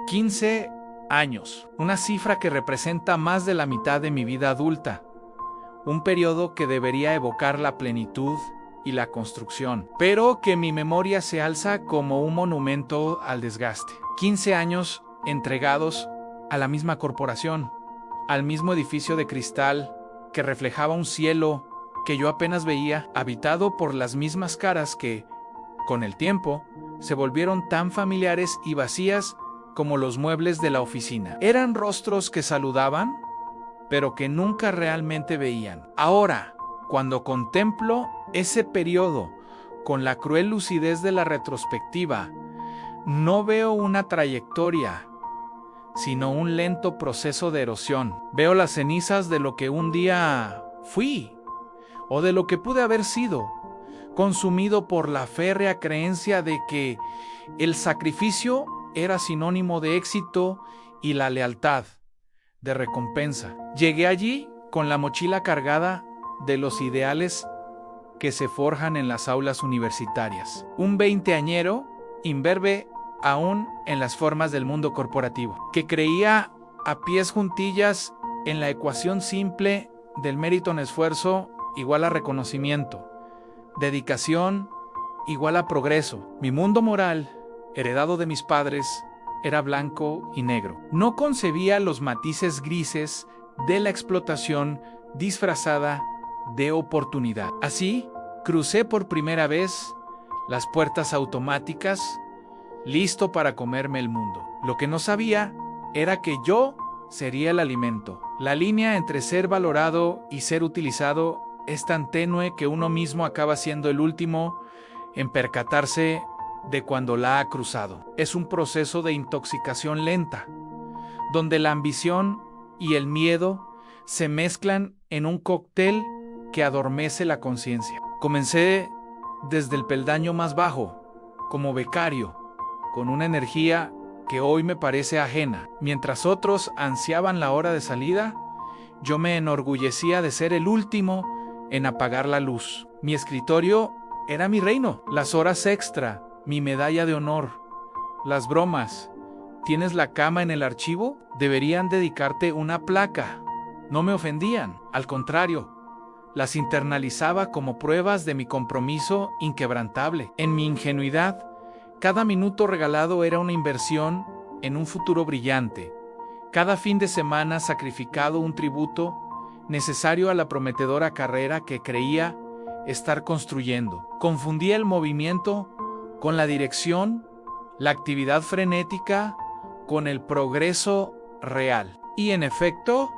15 años, una cifra que representa más de la mitad de mi vida adulta, un periodo que debería evocar la plenitud y la construcción, pero que mi memoria se alza como un monumento al desgaste. 15 años entregados a la misma corporación, al mismo edificio de cristal que reflejaba un cielo que yo apenas veía, habitado por las mismas caras que, con el tiempo, se volvieron tan familiares y vacías como los muebles de la oficina. Eran rostros que saludaban, pero que nunca realmente veían. Ahora, cuando contemplo ese periodo con la cruel lucidez de la retrospectiva, no veo una trayectoria, sino un lento proceso de erosión. Veo las cenizas de lo que un día fui, o de lo que pude haber sido, consumido por la férrea creencia de que el sacrificio era sinónimo de éxito y la lealtad de recompensa. Llegué allí con la mochila cargada de los ideales que se forjan en las aulas universitarias. Un veinteañero imberbe aún en las formas del mundo corporativo, que creía a pies juntillas en la ecuación simple del mérito en esfuerzo igual a reconocimiento, dedicación igual a progreso. Mi mundo moral, heredado de mis padres, era blanco y negro. No concebía los matices grises de la explotación disfrazada de oportunidad. Así, crucé por primera vez las puertas automáticas, listo para comerme el mundo. Lo que no sabía era que yo sería el alimento. La línea entre ser valorado y ser utilizado es tan tenue que uno mismo acaba siendo el último en percatarse de cuando la ha cruzado. Es un proceso de intoxicación lenta, donde la ambición y el miedo se mezclan en un cóctel que adormece la conciencia. Comencé desde el peldaño más bajo, como becario, con una energía que hoy me parece ajena. Mientras otros ansiaban la hora de salida, yo me enorgullecía de ser el último en apagar la luz. Mi escritorio era mi reino, las horas extra, mi medalla de honor, las bromas. ¿Tienes la cama en el archivo? Deberían dedicarte una placa. No me ofendían, al contrario, las internalizaba como pruebas de mi compromiso inquebrantable. En mi ingenuidad, cada minuto regalado era una inversión en un futuro brillante. Cada fin de semana sacrificado un tributo necesario a la prometedora carrera que creía estar construyendo. Confundía el movimiento con la dirección, la actividad frenética con el progreso real. Y en efecto,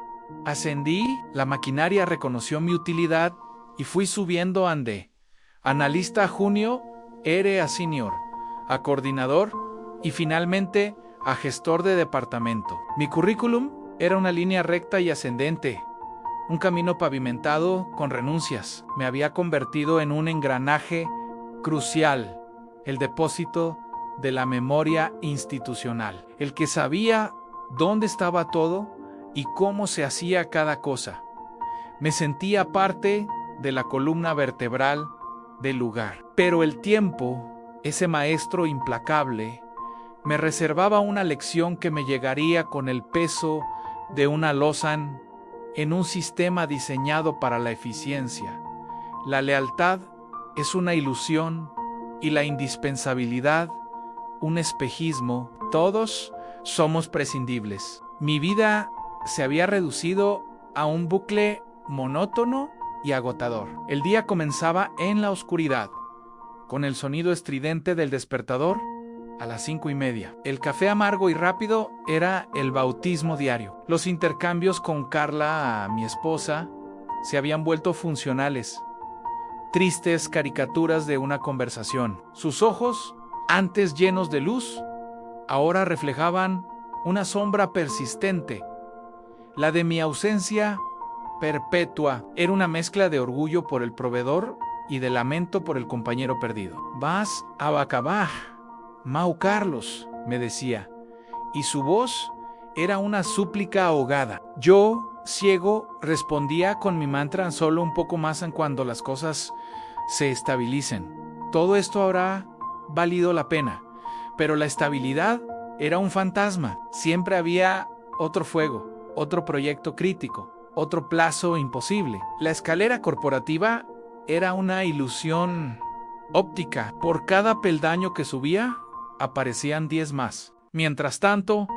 ascendí, la maquinaria reconoció mi utilidad y fui subiendo ande analista a junior, ERE a senior, a coordinador y finalmente a gestor de departamento. Mi currículum era una línea recta y ascendente, un camino pavimentado con renuncias. Me había convertido en un engranaje crucial, el depósito de la memoria institucional, el que sabía dónde estaba todo y cómo se hacía cada cosa. Me sentía parte de la columna vertebral del lugar. Pero el tiempo, ese maestro implacable, me reservaba una lección que me llegaría con el peso de una losa en un sistema diseñado para la eficiencia. La lealtad es una ilusión y la indispensabilidad un espejismo. Todos somos prescindibles. Mi vida se había reducido a un bucle monótono y agotador. El día comenzaba en la oscuridad, con el sonido estridente del despertador a las 5:30. El café amargo y rápido era el bautismo diario. Los intercambios con Carla, mi esposa, se habían vuelto funcionales. Tristes caricaturas de una conversación. Sus ojos, antes llenos de luz, ahora reflejaban una sombra persistente. La de mi ausencia perpetua era una mezcla de orgullo por el proveedor y de lamento por el compañero perdido. «Vas a Bacabaj, Mau Carlos», me decía, y su voz era una súplica ahogada. Yo, ciego, respondía con mi mantra: «Solo un poco más en cuando las cosas se estabilicen. Todo esto habrá valido la pena». Pero la estabilidad era un fantasma. Siempre había otro fuego, otro proyecto crítico, otro plazo imposible. La escalera corporativa era una ilusión óptica. Por cada peldaño que subía, aparecían 10 más. Mientras tanto,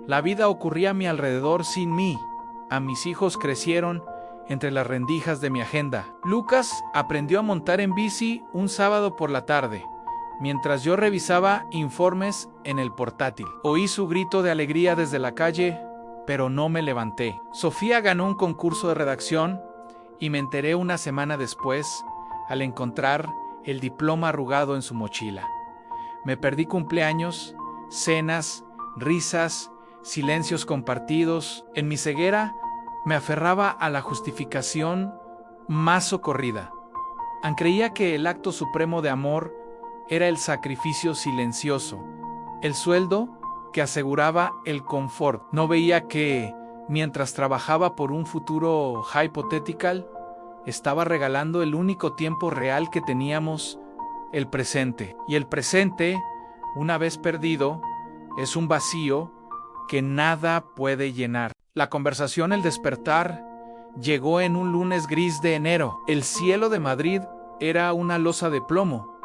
la vida ocurría a mi alrededor sin mí. A mis hijos crecieron entre las rendijas de mi agenda. Lucas aprendió a montar en bici un sábado por la tarde, mientras yo revisaba informes en el portátil. Oí su grito de alegría desde la calle, pero no me levanté. Sofía ganó un concurso de redacción y me enteré una semana después al encontrar el diploma arrugado en su mochila. Me perdí cumpleaños, cenas, risas, silencios compartidos. En mi ceguera me aferraba a la justificación más socorrida. Creía que el acto supremo de amor era el sacrificio silencioso, el sueldo que aseguraba el confort. No veía que, mientras trabajaba por un futuro hypothetical, estaba regalando el único tiempo real que teníamos, el presente. Y el presente, una vez perdido, es un vacío que nada puede llenar. La conversación El despertar llegó en un lunes gris de enero. El cielo de Madrid era una losa de plomo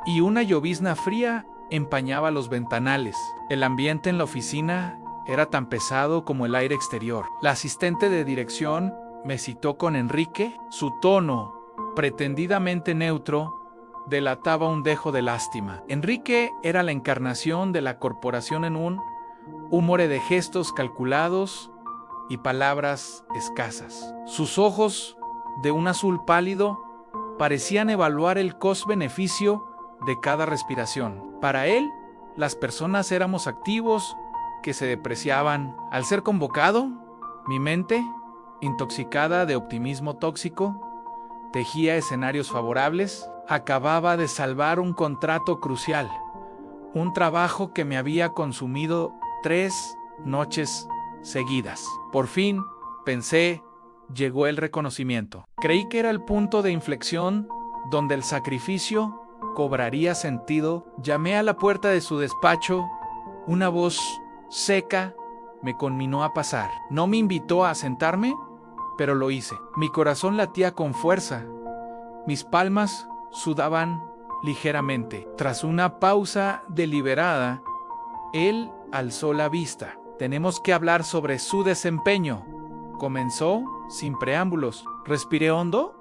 y una llovizna fría empañaba los ventanales. El ambiente en la oficina era tan pesado como el aire exterior. La asistente de dirección me citó con Enrique. Su tono, pretendidamente neutro, delataba un dejo de lástima. Enrique era la encarnación de la corporación en un humor de gestos calculados y palabras escasas. Sus ojos, de un azul pálido, parecían evaluar el cost-beneficio de cada respiración. Para él, las personas éramos activos que se depreciaban. Al ser convocado, mi mente, intoxicada de optimismo tóxico, tejía escenarios favorables. Acababa de salvar un contrato crucial, un trabajo que me había consumido 3 noches seguidas. Por fin, pensé, llegó el reconocimiento. Creí que era el punto de inflexión donde el sacrificio cobraría sentido. Llamé a la puerta de su despacho. Una voz seca me conminó a pasar. No me invitó a sentarme, pero lo hice. Mi corazón latía con fuerza. Mis palmas sudaban ligeramente. Tras una pausa deliberada, él alzó la vista. Tenemos que hablar sobre su desempeño. Comenzó sin preámbulos. Respiré hondo.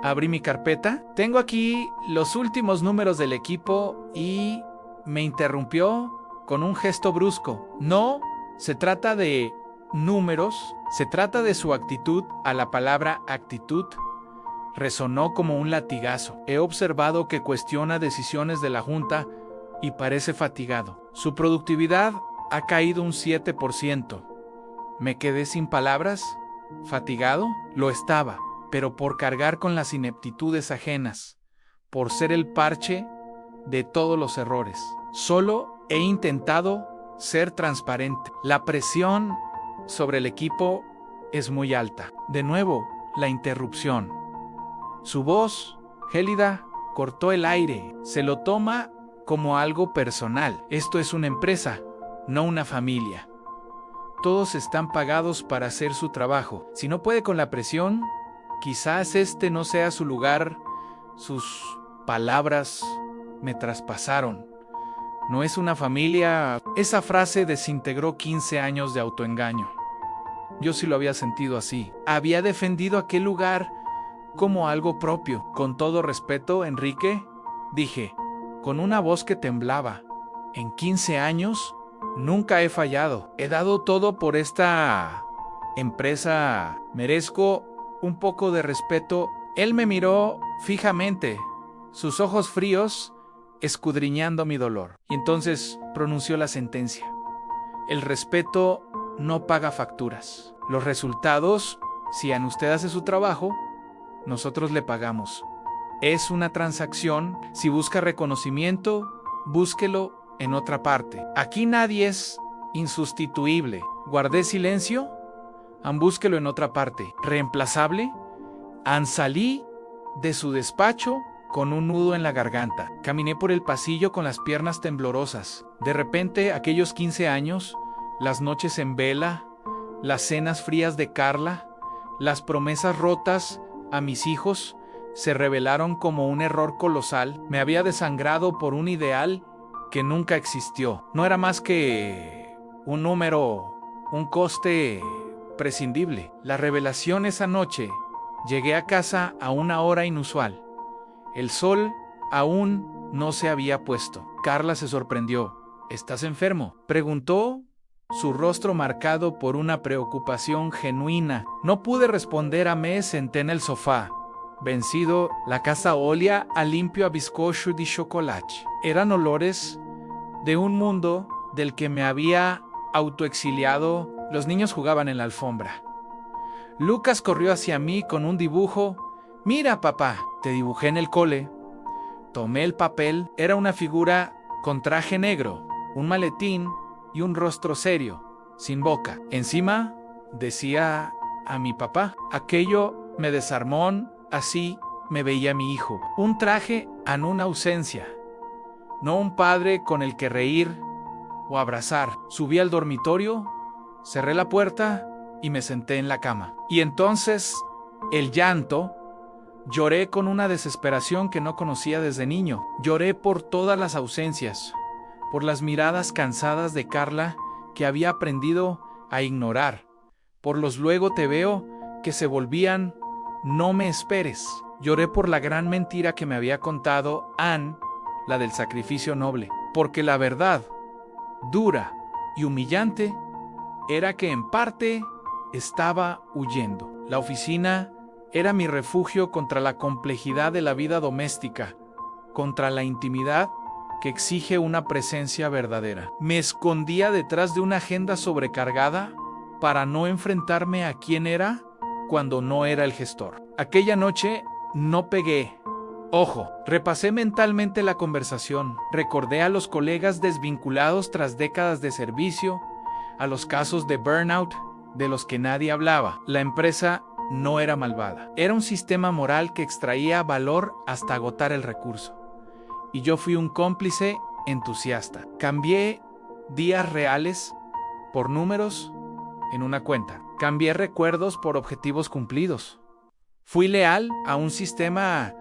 Abrí mi carpeta. Tengo aquí los últimos números del equipo y me interrumpió con un gesto brusco. No se trata de números, se trata de su actitud. A la palabra actitud resonó como un latigazo. He observado que cuestiona decisiones de la junta y parece fatigado. Su productividad ha caído un 7%. Me quedé sin palabras. ¿Fatigado? Lo estaba, pero por cargar con las ineptitudes ajenas, por ser el parche de todos los errores. Solo he intentado ser transparente. La presión sobre el equipo es muy alta. De nuevo, la interrupción. Su voz, gélida, cortó el aire. Se lo toma como algo personal. Esto es una empresa, no una familia. Todos están pagados para hacer su trabajo. Si no puede con la presión, quizás este no sea su lugar. Sus palabras me traspasaron. No es una familia. Esa frase desintegró 15 años de autoengaño. Yo sí lo había sentido así. Había defendido aquel lugar como algo propio. Con todo respeto, Enrique, dije, con una voz que temblaba. En 15 años, nunca he fallado. He dado todo por esta empresa. Merezco un poco de respeto. Él me miró fijamente, sus ojos fríos escudriñando mi dolor. Y entonces pronunció la sentencia. El respeto no paga facturas. Los resultados, si usted hace su trabajo, nosotros le pagamos. Es una transacción. Si busca reconocimiento, búsquelo en otra parte. Aquí nadie es insustituible. Guardé silencio. Búsquelo en otra parte. Reemplazable. Salí de su despacho con un nudo en la garganta. Caminé por el pasillo con las piernas temblorosas. De repente, aquellos 15 años, las noches en vela, las cenas frías de Carla, las promesas rotas a mis hijos, se revelaron como un error colosal. Me había desangrado por un ideal que nunca existió. No era más que un número, un coste prescindible. La revelación esa noche. Llegué a casa a una hora inusual. El sol aún no se había puesto. Carla se sorprendió. ¿Estás enfermo?, preguntó, su rostro marcado por una preocupación genuina. No pude responder. Me senté en el sofá. Vencido, la casa olía a limpio a bizcocho de chocolate. Eran olores de un mundo del que me había autoexiliado. Los niños jugaban en la alfombra. Lucas corrió hacia mí con un dibujo. «Mira, papá, te dibujé en el cole». Tomé el papel. Era una figura con traje negro, un maletín y un rostro serio, sin boca. Encima decía a mi papá. Aquello me desarmó. Así me veía mi hijo. Un traje en una ausencia. No un padre con el que reír o abrazar. Subí al dormitorio, cerré la puerta y me senté en la cama. Y entonces, el llanto. Lloré con una desesperación que no conocía desde niño. Lloré por todas las ausencias, por las miradas cansadas de Carla que había aprendido a ignorar, por los luego te veo que se volvían no me esperes. Lloré por la gran mentira que me había contado Anne, la del sacrificio noble, porque la verdad, dura y humillante, era que en parte estaba huyendo. La oficina era mi refugio contra la complejidad de la vida doméstica, contra la intimidad que exige una presencia verdadera. Me escondía detrás de una agenda sobrecargada para no enfrentarme a quién era cuando no era el gestor. Aquella noche no pegué. Ojo, repasé mentalmente la conversación, recordé a los colegas desvinculados tras décadas de servicio, a los casos de burnout de los que nadie hablaba. La empresa no era malvada, era un sistema moral que extraía valor hasta agotar el recurso. Y yo fui un cómplice entusiasta. Cambié días reales por números en una cuenta. Cambié recuerdos por objetivos cumplidos. Fui leal a un sistema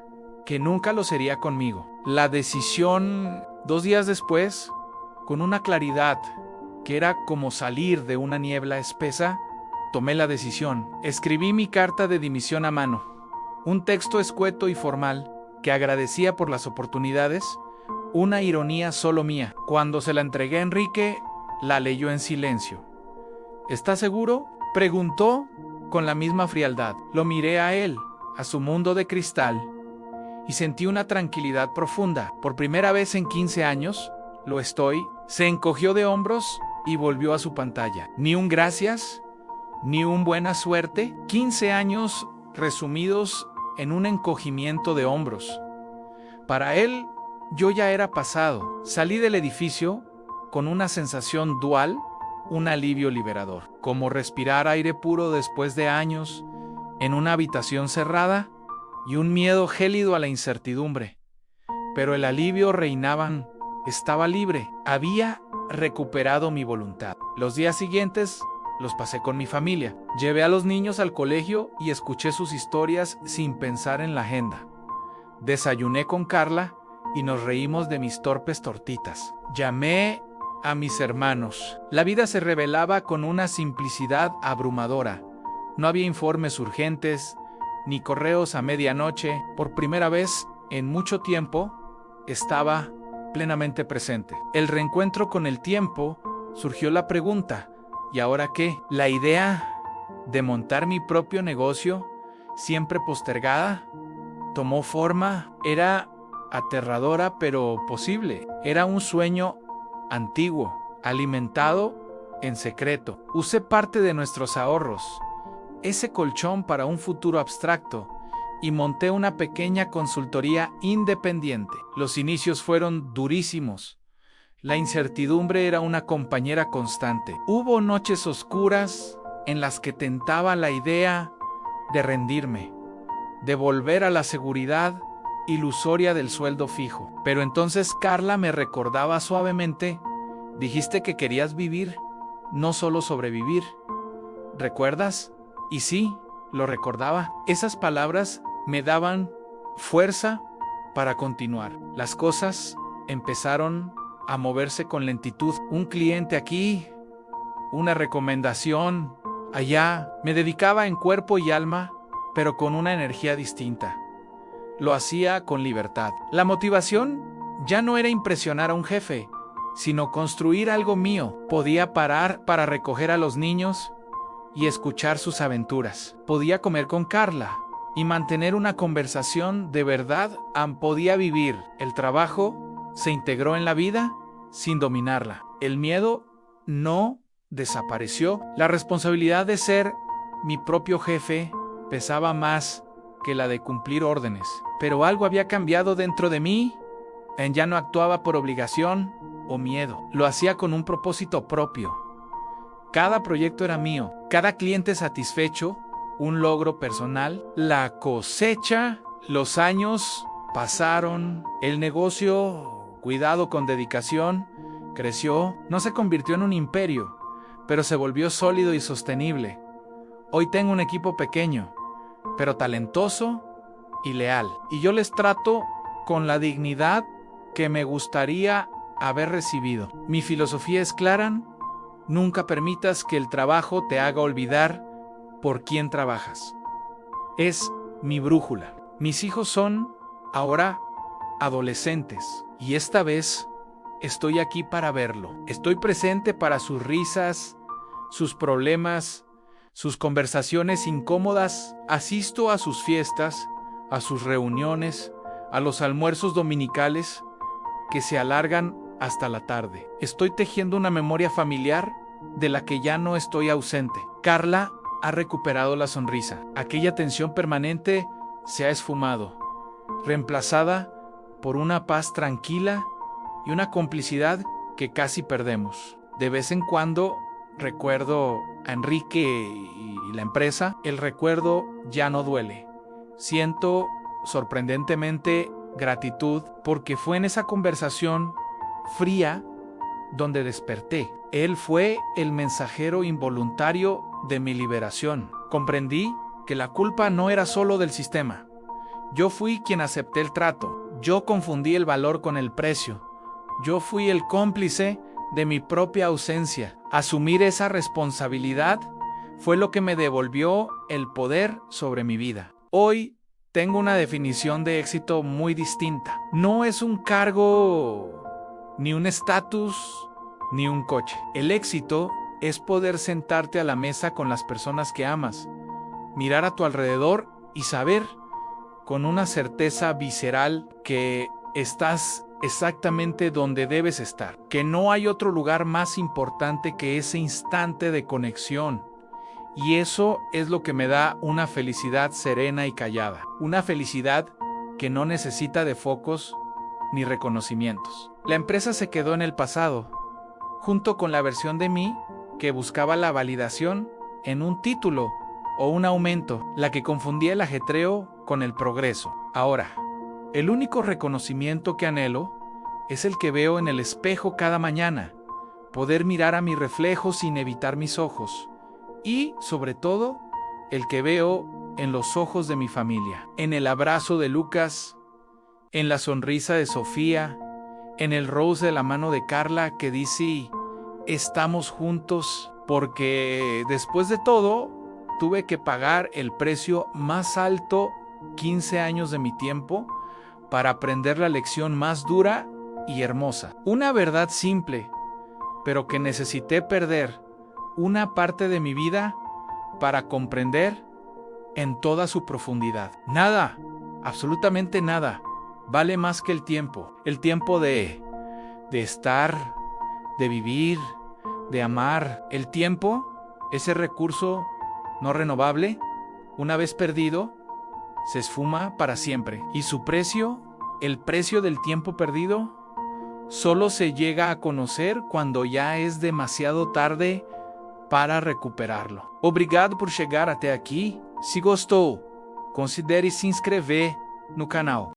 que nunca lo sería conmigo. La decisión, 2 días después, con una claridad que era como salir de una niebla espesa, tomé la decisión. Escribí mi carta de dimisión a mano. Un texto escueto y formal que agradecía por las oportunidades, una ironía solo mía. Cuando se la entregué a Enrique, la leyó en silencio. ¿Estás seguro?, preguntó con la misma frialdad. Lo miré a él, a su mundo de cristal, y sentí una tranquilidad profunda. Por primera vez en 15 años, lo estoy. Se encogió de hombros y volvió a su pantalla. Ni un gracias, ni un buena suerte. 15 años resumidos en un encogimiento de hombros. Para él, yo ya era pasado. Salí del edificio con una sensación dual, un alivio liberador, como respirar aire puro después de años en una habitación cerrada y un miedo gélido a la incertidumbre. Pero el alivio reinaba. Estaba libre, había recuperado mi voluntad. Los días siguientes los pasé con mi familia. Llevé a los niños al colegio y escuché sus historias sin pensar en la agenda. Desayuné con Carla y nos reímos de mis torpes tortitas. Llamé a mis hermanos. La vida se revelaba con una simplicidad abrumadora. No había informes urgentes, ni correos a medianoche. Por primera vez en mucho tiempo, estaba plenamente presente. El reencuentro con el tiempo, surgió la pregunta, ¿y ahora qué? La idea de montar mi propio negocio, siempre postergada, tomó forma. Era aterradora pero posible. Era un sueño antiguo, alimentado en secreto. Usé parte de nuestros ahorros, ese colchón para un futuro abstracto, y monté una pequeña consultoría independiente. Los inicios fueron durísimos. La incertidumbre era una compañera constante. Hubo noches oscuras en las que tentaba la idea de rendirme, de volver a la seguridad ilusoria del sueldo fijo. Pero entonces Carla me recordaba suavemente: dijiste que querías vivir, no solo sobrevivir. ¿Recuerdas? Y sí, lo recordaba. Esas palabras me daban fuerza para continuar. Las cosas empezaron a moverse con lentitud. Un cliente aquí, una recomendación allá. Me dedicaba en cuerpo y alma, pero con una energía distinta. Lo hacía con libertad. La motivación ya no era impresionar a un jefe, sino construir algo mío. Podía parar para recoger a los niños y escuchar sus aventuras. Podía comer con Carla y mantener una conversación de verdad. Podía vivir. El trabajo se integró en la vida sin dominarla. El miedo no desapareció. La responsabilidad de ser mi propio jefe pesaba más que la de cumplir órdenes. Pero algo había cambiado dentro de mí. Ya no actuaba por obligación o miedo. Lo hacía con un propósito propio. Cada proyecto era mío, cada cliente satisfecho, un logro personal. La cosecha, los años pasaron, el negocio, cuidado con dedicación, creció. No se convirtió en un imperio, pero se volvió sólido y sostenible. Hoy tengo un equipo pequeño, pero talentoso y leal. Y yo les trato con la dignidad que me gustaría haber recibido. Mi filosofía es clara: nunca permitas que el trabajo te haga olvidar por quién trabajas. Es mi brújula. Mis hijos son ahora adolescentes y esta vez estoy aquí para verlo. Estoy presente para sus risas, sus problemas, sus conversaciones incómodas. Asisto a sus fiestas, a sus reuniones, a los almuerzos dominicales que se alargan hasta la tarde. Estoy tejiendo una memoria familiar de la que ya no estoy ausente. Carla ha recuperado la sonrisa. Aquella tensión permanente se ha esfumado, reemplazada por una paz tranquila y una complicidad que casi perdemos. De vez en cuando recuerdo a Enrique y la empresa. El recuerdo ya no duele. Siento sorprendentemente gratitud porque fue en esa conversación fría donde desperté. Él fue el mensajero involuntario de mi liberación. Comprendí que la culpa no era solo del sistema. Yo fui quien acepté el trato. Yo confundí el valor con el precio. Yo fui el cómplice de mi propia ausencia. Asumir esa responsabilidad fue lo que me devolvió el poder sobre mi vida. Hoy tengo una definición de éxito muy distinta. No es un cargo, ni un estatus, ni un coche. El éxito es poder sentarte a la mesa con las personas que amas, mirar a tu alrededor y saber con una certeza visceral que estás exactamente donde debes estar, que no hay otro lugar más importante que ese instante de conexión. Y eso es lo que me da una felicidad serena y callada, una felicidad que no necesita de focos ni reconocimientos. La empresa se quedó en el pasado, junto con la versión de mí que buscaba la validación en un título o un aumento, la que confundía el ajetreo con el progreso. Ahora, el único reconocimiento que anhelo es el que veo en el espejo cada mañana, poder mirar a mi reflejo sin evitar mis ojos, y, sobre todo, el que veo en los ojos de mi familia, en el abrazo de Lucas, en la sonrisa de Sofía, en el rose de la mano de Carla que dice: estamos juntos, porque después de todo, tuve que pagar el precio más alto, 15 años de mi tiempo, para aprender la lección más dura y hermosa. Una verdad simple, pero que necesité perder una parte de mi vida para comprender en toda su profundidad. Nada, absolutamente nada, vale más que el tiempo de estar, de vivir, de amar. El tiempo, ese recurso no renovable, una vez perdido, se esfuma para siempre. Y su precio, el precio del tiempo perdido, solo se llega a conocer cuando ya es demasiado tarde para recuperarlo. Obrigado por chegar até aqui. Se gostou, considere se inscrever no canal.